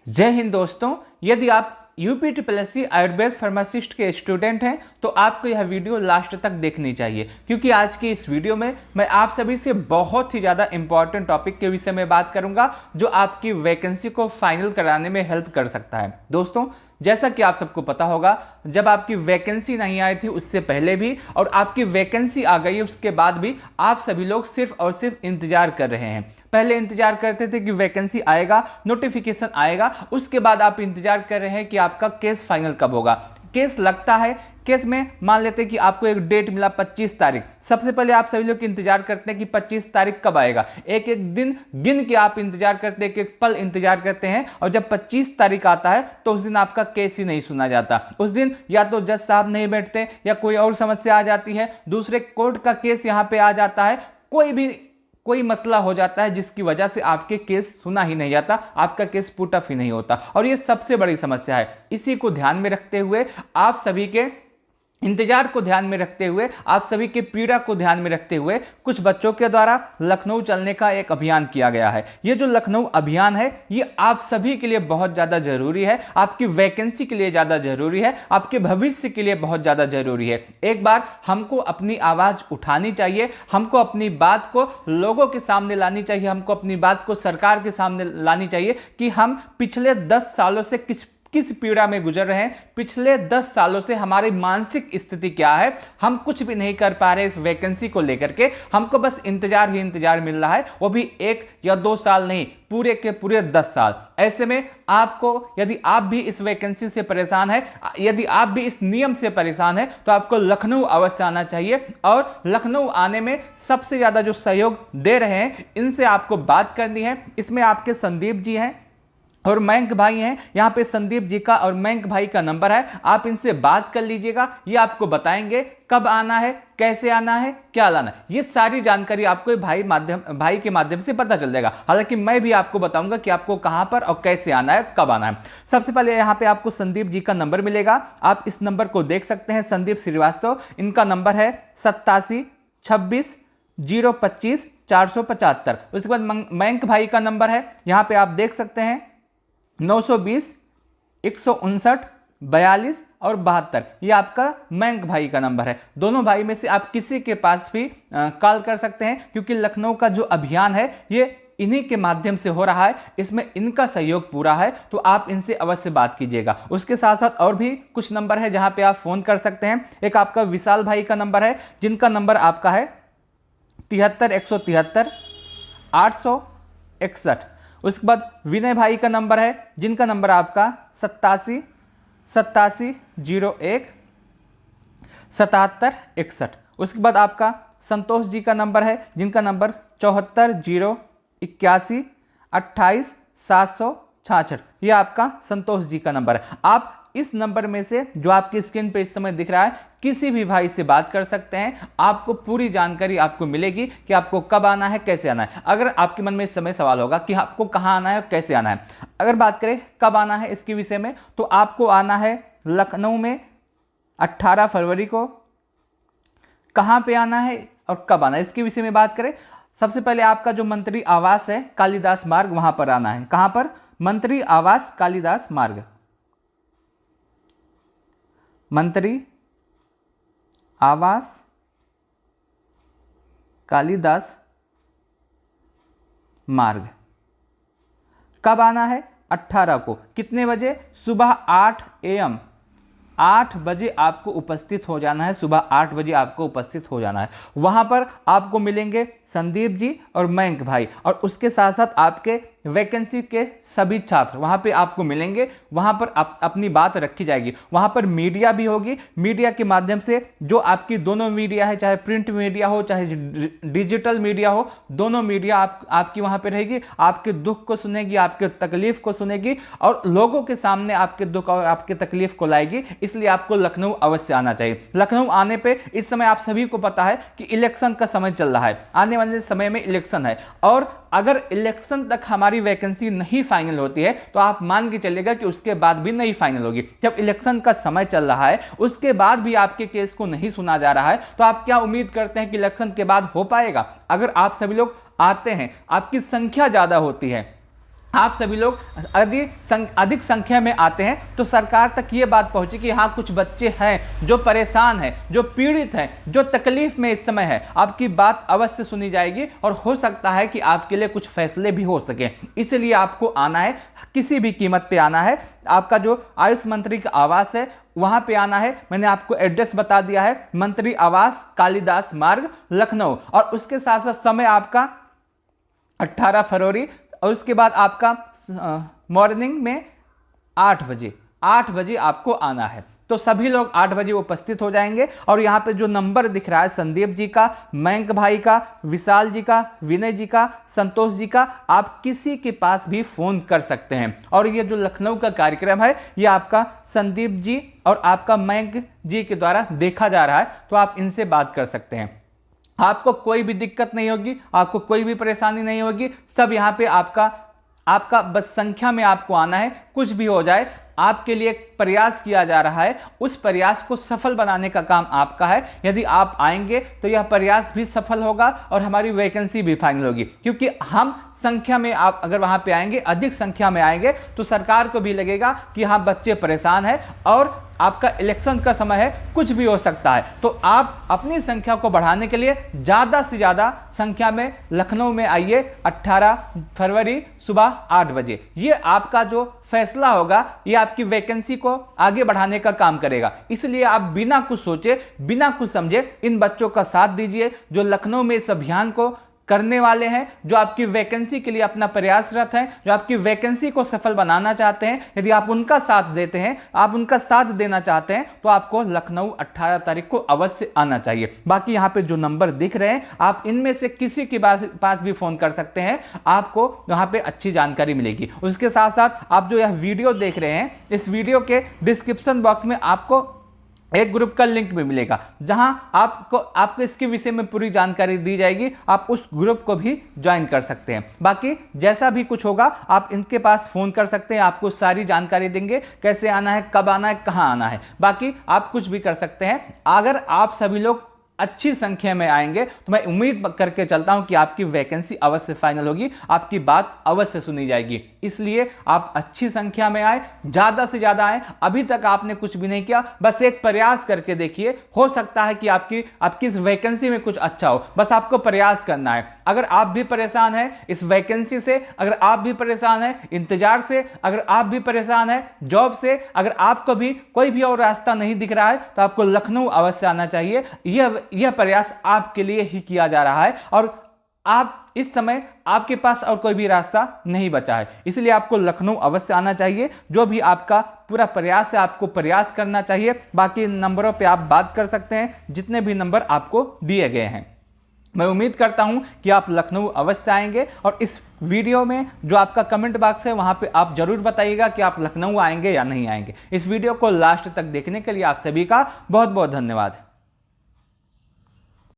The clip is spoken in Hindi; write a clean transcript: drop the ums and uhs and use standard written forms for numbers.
जय हिंद दोस्तों। यदि आप यूपीटीपीएससी आयुर्वेद फार्मासिस्ट के स्टूडेंट हैं तो आपको यह वीडियो लास्ट तक देखनी चाहिए, क्योंकि आज की इस वीडियो में मैं आप सभी से बहुत ही ज़्यादा इंपॉर्टेंट टॉपिक के विषय में बात करूंगा जो आपकी वैकेंसी को फाइनल कराने में हेल्प कर सकता है। दोस्तों, जैसा कि आप सबको पता होगा, जब आपकी वैकेंसी नहीं आई थी उससे पहले भी और आपकी वैकेंसी आ गई उसके बाद भी आप सभी लोग सिर्फ और सिर्फ इंतजार कर रहे हैं। पहले इंतजार करते थे कि वैकेंसी आएगा, नोटिफिकेशन आएगा, उसके बाद आप इंतजार कर रहे हैं कि आपका केस फाइनल कब होगा। केस लगता है, केस में मान लेते हैं कि आपको एक डेट मिला 25 तारीख। सबसे पहले आप सभी लोग इंतजार करते हैं कि 25 तारीख कब आएगा। एक एक दिन गिन के आप इंतजार करते हैं, एक एक पल इंतजार करते हैं, और जब 25 तारीख आता है तो उस दिन आपका केस ही नहीं सुना जाता। उस दिन या तो जज साहब नहीं बैठते या कोई और समस्या आ जाती है, दूसरे कोर्ट का केस यहाँ पे आ जाता है, कोई मसला हो जाता है जिसकी वजह से आपके केस सुना ही नहीं जाता, आपका केस पुट अप ही नहीं होता, और ये सबसे बड़ी समस्या है। इसी को ध्यान में रखते हुए, आप सभी के इंतजार को ध्यान में रखते हुए, आप सभी के पीड़ा को ध्यान में रखते हुए कुछ बच्चों के द्वारा लखनऊ चलने का एक अभियान किया गया है। ये जो लखनऊ अभियान है ये आप सभी के लिए बहुत ज़्यादा जरूरी है, आपकी वैकेंसी के लिए ज़्यादा जरूरी है, आपके भविष्य के लिए बहुत ज़्यादा जरूरी है। एक बार हमको अपनी आवाज़ उठानी चाहिए, हमको अपनी बात को लोगों के सामने लानी चाहिए, हमको अपनी बात को सरकार के सामने लानी चाहिए कि हम पिछले 10 सालों से किस पीड़ा में गुजर रहे हैं, पिछले 10 सालों से हमारी मानसिक स्थिति क्या है, हम कुछ भी नहीं कर पा रहे इस वैकेंसी को लेकर के, हमको बस इंतजार ही इंतजार मिल रहा है, वो भी 1 या 2 साल नहीं, पूरे के पूरे 10 साल। ऐसे में आपको, यदि आप भी इस वैकेंसी से परेशान है, यदि आप भी इस नियम से परेशान है, तो आपको लखनऊ अवश्य आना चाहिए। और लखनऊ आने में सबसे ज्यादा जो सहयोग दे रहे हैं इनसे आपको बात करनी है। इसमें आपके संदीप जी हैं और मयंक भाई हैं। यहाँ पे संदीप जी का और मयंक भाई का नंबर है, आप इनसे बात कर लीजिएगा। ये आपको बताएंगे कब आना है, कैसे आना है, क्या लाना है, ये सारी जानकारी आपको भाई के माध्यम से पता चल जाएगा। हालांकि मैं भी आपको बताऊंगा कि आपको कहां पर और कैसे आना है, कब आना है। सबसे पहले यहाँ पे आपको संदीप जी का नंबर मिलेगा, आप इस नंबर को देख सकते हैं, संदीप श्रीवास्तव। इनका नंबर है 87 26 025 475। उसके बाद मयंक भाई का नंबर है, यहाँ पे आप देख सकते हैं 920 159 42 और 72। ये आपका मयंक भाई का नंबर है। दोनों भाई में से आप किसी के पास भी कॉल कर सकते हैं, क्योंकि लखनऊ का जो अभियान है ये इन्हीं के माध्यम से हो रहा है, इसमें इनका सहयोग पूरा है, तो आप इनसे अवश्य बात कीजिएगा। उसके साथ साथ और भी कुछ नंबर है जहां पे आप फोन कर सकते हैं। एक आपका विशाल भाई का नंबर है, जिनका नंबर आपका है 73 173 861। उसके बाद विनय भाई का नंबर है, जिनका नंबर आपका 87 87 01 77 61। उसके बाद आपका संतोष जी का नंबर है, जिनका नंबर 74 0 81 28 766। ये आपका संतोष जी का नंबर है। आप इस नंबर में से जो आपकी स्क्रीन पे इस समय दिख रहा है, किसी भी भाई से बात कर सकते हैं, आपको पूरी जानकारी आपको मिलेगी कि आपको कब आना है, कैसे आना है। अगर आपके मन में इस समय सवाल होगा कि आपको कहाँ आना है और कैसे आना है, अगर बात करें कब आना है इसके विषय में, तो आपको आना है लखनऊ में 18 फरवरी को। कहाँ पे आना है और कब आना है इसके विषय में बात करें, सबसे पहले आपका जो मंत्री आवास है कालिदास मार्ग, वहां पर आना है। कहां पर? मंत्री आवास कालिदास मार्ग, मंत्री आवास कालिदास मार्ग। कब आना है? 18 को। कितने बजे? सुबह 8 AM, 8 बजे आपको उपस्थित हो जाना है। सुबह 8 बजे आपको उपस्थित हो जाना है। वहां पर आपको मिलेंगे संदीप जी और मयंक भाई, और उसके साथ साथ आपके वैकेंसी के सभी छात्र वहां पे आपको मिलेंगे। वहां पर अपनी बात रखी जाएगी। वहां पर मीडिया भी होगी, मीडिया के माध्यम से जो आपकी दोनों मीडिया है, चाहे प्रिंट मीडिया हो चाहे डिजिटल मीडिया हो, दोनों मीडिया आपकी वहां पे रहेगी, आपके दुख को सुनेगी, आपके तकलीफ को सुनेगी और लोगों के सामने आपके दुख और आपके तकलीफ को लाएगी। इसलिए आपको लखनऊ अवश्य आना चाहिए। लखनऊ आने पे इस समय आप सभी को पता है कि इलेक्शन का समय चल रहा है, आने वाले समय में इलेक्शन है, और अगर इलेक्शन तक हमारी वैकेंसी नहीं फाइनल होती है तो आप मान के चलिएगा कि उसके बाद भी नहीं फाइनल होगी। जब इलेक्शन का समय चल रहा है उसके बाद भी आपके केस को नहीं सुना जा रहा है, तो आप क्या उम्मीद करते हैं कि इलेक्शन के बाद हो पाएगा? अगर आप सभी लोग आते हैं, आपकी संख्या ज्यादा होती है, आप सभी लोग अधिक संख्या में आते हैं तो सरकार तक ये बात पहुंची कि हाँ कुछ बच्चे हैं जो परेशान हैं, जो पीड़ित हैं, जो तकलीफ में इस समय है, आपकी बात अवश्य सुनी जाएगी और हो सकता है कि आपके लिए कुछ फैसले भी हो सके। इसलिए आपको आना है, किसी भी कीमत पे आना है। आपका जो आयुष मंत्री का आवास है वहां पे आना है। मैंने आपको एड्रेस बता दिया है, मंत्री आवास, कालिदास मार्ग, लखनऊ। और उसके साथ साथ समय आपका 18 फरवरी और उसके बाद आपका मॉर्निंग में 8 बजे आपको आना है। तो सभी लोग 8 बजे उपस्थित हो जाएंगे। और यहाँ पे जो नंबर दिख रहा है संदीप जी का, मयंक भाई का, विशाल जी का, विनय जी का, संतोष जी का, आप किसी के पास भी फोन कर सकते हैं। और ये जो लखनऊ का कार्यक्रम है ये आपका संदीप जी और आपका मयंक जी के द्वारा देखा जा रहा है, तो आप इनसे बात कर सकते हैं। आपको कोई भी दिक्कत नहीं होगी, आपको कोई भी परेशानी नहीं होगी। सब यहाँ पे आपका बस संख्या में आपको आना है। कुछ भी हो जाए, आपके लिए एक प्रयास किया जा रहा है, उस प्रयास को सफल बनाने का काम आपका है। यदि आप आएंगे तो यह प्रयास भी सफल होगा और हमारी वैकेंसी भी फाइनल होगी। क्योंकि हम संख्या में, आप अगर वहां पे आएंगे, अधिक संख्या में आएंगे तो सरकार को भी लगेगा कि हाँ बच्चे परेशान हैं और आपका इलेक्शन का समय है, कुछ भी हो सकता है। तो आप अपनी संख्या को बढ़ाने के लिए ज़्यादा से ज़्यादा संख्या में लखनऊ में आइए 18 फरवरी सुबह 8 बजे। ये आपका जो फैसला होगा ये आपकी वैकेंसी को आगे बढ़ाने का काम करेगा। इसलिए आप बिना कुछ सोचे, बिना कुछ समझे इन बच्चों का साथ दीजिए जो लखनऊ में इस अभियान को करने वाले हैं, जो आपकी वैकेंसी के लिए अपना प्रयासरत हैं, जो आपकी वैकेंसी को सफल बनाना चाहते हैं। यदि आप उनका साथ देते हैं, आप उनका साथ देना चाहते हैं, तो आपको लखनऊ 18 तारीख को अवश्य आना चाहिए। बाकी यहाँ पे जो नंबर दिख रहे हैं, आप इनमें से किसी के पास भी फोन कर सकते हैं, आपको यहाँ पे अच्छी जानकारी मिलेगी। उसके साथ साथ आप जो यह वीडियो देख रहे हैं, इस वीडियो के डिस्क्रिप्शन बॉक्स में आपको एक ग्रुप का लिंक भी मिलेगा, जहां आपको इसके विषय में पूरी जानकारी दी जाएगी। आप उस ग्रुप को भी ज्वाइन कर सकते हैं। बाकी जैसा भी कुछ होगा आप इनके पास फोन कर सकते हैं, आपको सारी जानकारी देंगे, कैसे आना है, कब आना है, कहां आना है। बाकी आप कुछ भी कर सकते हैं। अगर आप सभी लोग अच्छी संख्या में आएंगे तो मैं उम्मीद करके चलता हूं कि आपकी वैकेंसी अवश्य फाइनल होगी, आपकी बात अवश्य सुनी जाएगी। इसलिए आप अच्छी संख्या में आए, ज्यादा से ज्यादा आए। अभी तक आपने कुछ भी नहीं किया, बस एक प्रयास करके देखिए, हो सकता है कि आपकी इस वैकेंसी में कुछ अच्छा हो। बस आपको प्रयास करना है। अगर आप भी परेशान हैं इस वैकेंसी से, अगर आप भी परेशान हैं इंतजार से, अगर आप भी परेशान हैं जॉब से, अगर आपको भी कोई भी और रास्ता नहीं दिख रहा है, तो आपको लखनऊ अवश्य आना चाहिए। यह प्रयास आपके लिए ही किया जा रहा है और आप इस समय आपके पास और कोई भी रास्ता नहीं बचा है। इसलिए आपको लखनऊ अवश्य आना चाहिए। जो भी आपका पूरा प्रयास है, आपको प्रयास करना चाहिए। बाकी नंबरों पे आप बात कर सकते हैं, जितने भी नंबर आपको दिए गए हैं। मैं उम्मीद करता हूं कि आप लखनऊ अवश्य आएंगे। और इस वीडियो में जो आपका कमेंट बॉक्स है वहां पे आप जरूर बताइएगा कि आप लखनऊ आएंगे या नहीं आएंगे। इस वीडियो को लास्ट तक देखने के लिए आप सभी का बहुत बहुत धन्यवाद।